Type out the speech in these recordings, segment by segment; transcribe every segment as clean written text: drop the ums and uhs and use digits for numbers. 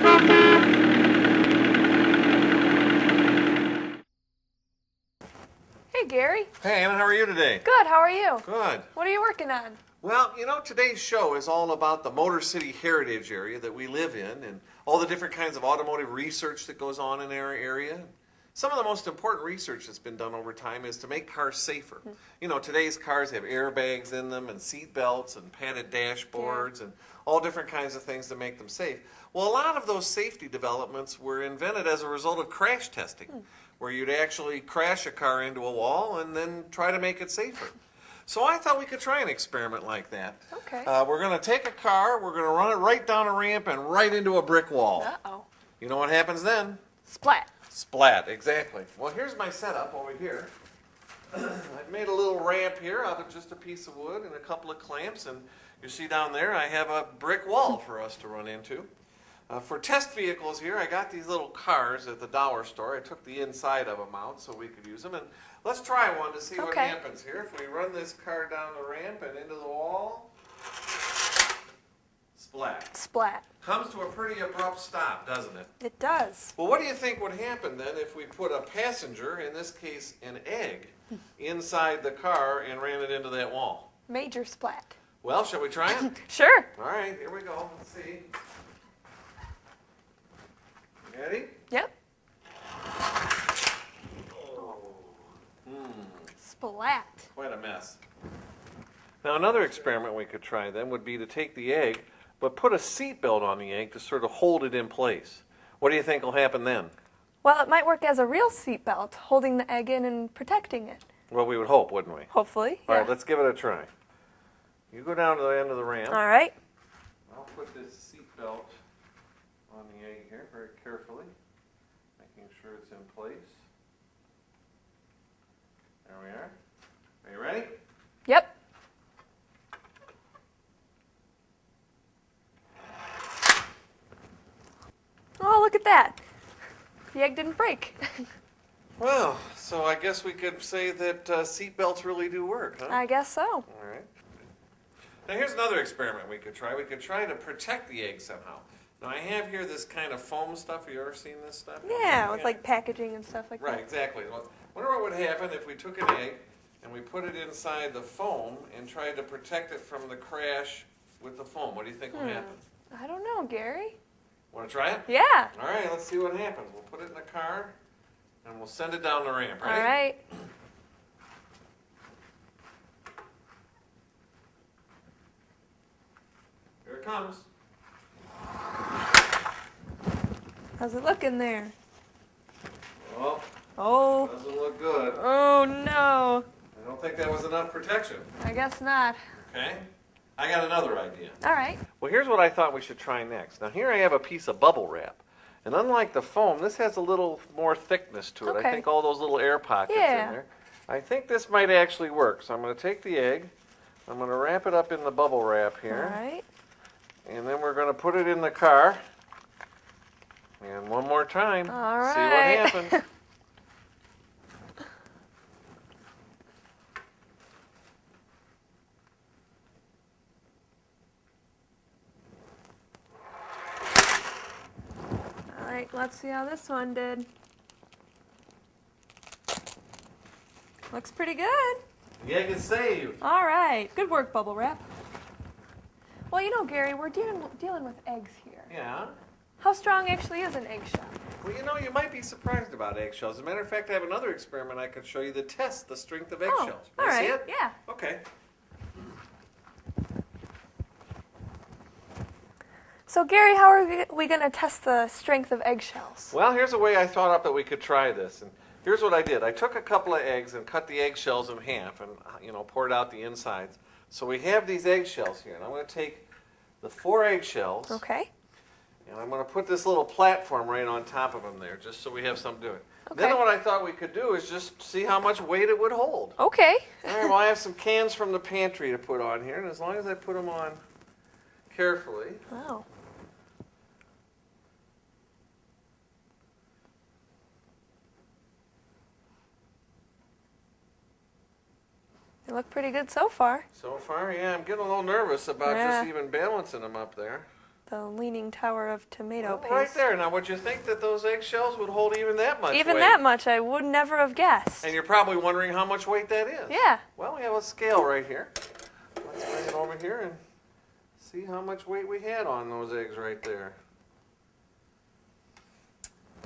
Hey, Gary. Hey, Anna, how are you today? Good, how are you? Good. What are you working on? Well, you know, today's show is all about the Motor City Heritage Area that we live in and all the different kinds of automotive research that goes on in our area. Some of the most important research that's been done over time is to make cars safer. You know, today's cars have airbags in them and seat belts and padded dashboards and all different kinds of things to make them safe. Well, a lot of those safety developments were invented as a result of crash testing, where you'd actually crash a car into a wall and then try to make it safer. So I thought we could try an experiment like that. Okay. We're going to take a car, we're going to run it right down a ramp and right into a brick wall. Uh-oh. You know what happens then? Splat. Splat, exactly. Well, here's my setup over here. I've made a little ramp here out of just a piece of wood and a couple of clamps, and you see down there I have a brick wall for us to run into. For test vehicles here, I got these little cars at the dollar store. I took the inside of them out so we could use them. And let's try one to see what happens here. If we run this car down the ramp and into the wall, splat. Splat. Comes to a pretty abrupt stop, doesn't it? It does. Well, what do you think would happen then if we put a passenger, in this case an egg, inside the car and ran it into that wall? Major splat. Well, shall we try it? Sure. All right, here we go. Let's see. Ready? Yep. Oh. Splat. Quite a mess. Now, another experiment we could try then would be to take the egg, but put a seat belt on the egg to sort of hold it in place. What do you think will happen then? Well, it might work as a real seat belt, holding the egg in and protecting it. Well, we would hope, wouldn't we? Hopefully. All right, let's give it a try. You go down to the end of the ramp. All right. I'll put this seat belt on the egg here very carefully, making sure it's in place. There we are. Are you ready? Yep. Oh, look at that. The egg didn't break. Well, so I guess we could say that seat belts really do work, huh? I guess so. All right. Now here's another experiment we could try. We could try to protect the egg somehow. Now I have here this kind of foam stuff. Have you ever seen this stuff? Yeah, with like packaging and stuff like that. Right, exactly. Well, wonder what would happen if we took an egg and we put it inside the foam and tried to protect it from the crash with the foam. What do you think will happen? I don't know, Gary. Want to try it? Yeah. All right, let's see what happens. We'll put it in the car and we'll send it down the ramp. Ready? All right. Here it comes. How's it looking there? Well, Oh. doesn't look good. Oh, no. I don't think that was enough protection. I guess not. Okay? I got another idea. All right. Well, here's what I thought we should try next. Now, here I have a piece of bubble wrap. And unlike the foam, this has a little more thickness to it. Okay. I think all those little air pockets in there. I think this might actually work. So I'm going to take the egg. I'm going to wrap it up in the bubble wrap here. All right. And then we're going to put it in the car. And one more time. All right. See what happens. All right, let's see how this one did. Looks pretty good. The egg is saved. All right. Good work, Bubble Wrap. Well, you know, Gary, we're dealing with eggs here. Yeah. How strong actually is an eggshell? Well, you know, you might be surprised about eggshells. As a matter of fact, I have another experiment I could show you that tests the strength of eggshells. all Want to see right. it? Yeah. Okay. So, Gary, how are we going to test the strength of eggshells? Well, here's a way I thought up that we could try this. And here's what I did. I took a couple of eggs and cut the eggshells in half and, poured out the insides. So we have these eggshells here. And I'm going to take the 4 eggshells. Okay. And I'm going to put this little platform right on top of them there, just so we have something to do it. Okay. Then what I thought we could do is just see how much weight it would hold. Okay. All right, well, I have some cans from the pantry to put on here, and as long as I put them on carefully. Wow. They look pretty good so far. So far, yeah, I'm getting a little nervous about Yeah. just even balancing them up there. the Leaning Tower of tomato paste. Right there. Now, would you think that those eggshells would hold even that much weight? Even that much, I would never have guessed. And you're probably wondering how much weight that is. Yeah. Well, we have a scale right here. Let's bring it over here and see how much weight we had on those eggs right there.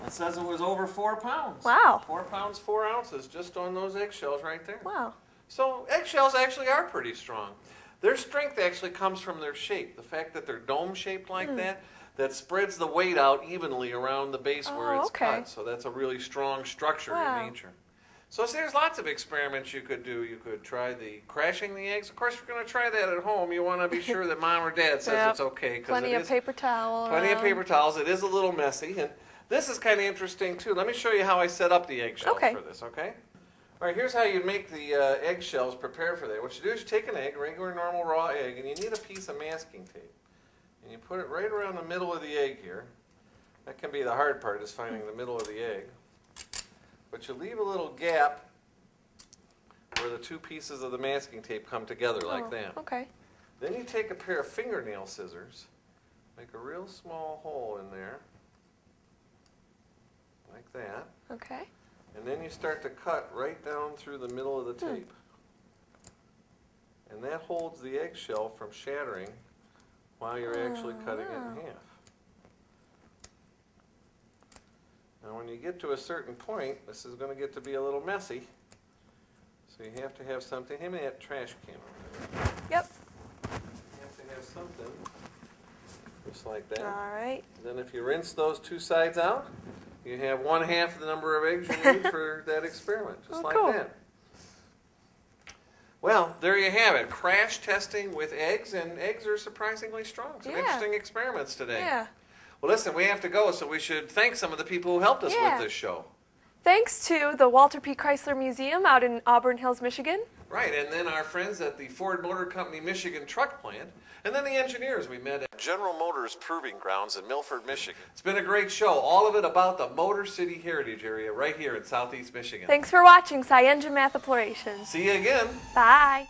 It says it was over 4 pounds. Wow. 4 pounds, 4 ounces just on those eggshells right there. Wow. So eggshells actually are pretty strong. Their strength actually comes from their shape. The fact that they're dome-shaped like that spreads the weight out evenly around the base where it's cut. So that's a really strong structure in nature. So there's lots of experiments you could do. You could try the crashing the eggs. Of course, if you're going to try that at home, you want to be sure that mom or dad says it's okay. Plenty of paper towel. Plenty of paper towels. It is a little messy. And this is kind of interesting, too. Let me show you how I set up the eggshells for this, okay? All right, here's how you make the eggshells prepare for that. What you do is you take an egg, regular, normal, raw egg, and you need a piece of masking tape. And you put it right around the middle of the egg here. That can be the hard part, is finding the middle of the egg. But you leave a little gap where the two pieces of the masking tape come together like that. Okay. Then you take a pair of fingernail scissors, make a real small hole in there, like that. Okay. And then you start to cut right down through the middle of the tape. And that holds the eggshell from shattering while you're actually cutting it in half. Now when you get to a certain point, this is going to get to be a little messy. So you have to have something. Hand me that trash can over there. Yep. You have to have something just like that. All right. Then if you rinse those two sides out, you have 1/2 the number of eggs you need for that experiment, just like that. Well, there you have it. Crash testing with eggs, and eggs are surprisingly strong. Some interesting experiments today. Yeah. Well, listen, we have to go, so we should thank some of the people who helped us with this show. Thanks to the Walter P. Chrysler Museum out in Auburn Hills, Michigan. Right, and then our friends at the Ford Motor Company Michigan truck plant, and then the engineers we met at General Motors Proving Grounds in Milford, Michigan. It's been a great show, all of it about the Motor City Heritage Area right here in Southeast Michigan. Thanks for watching SciEngiMathePloration. See you again. Bye.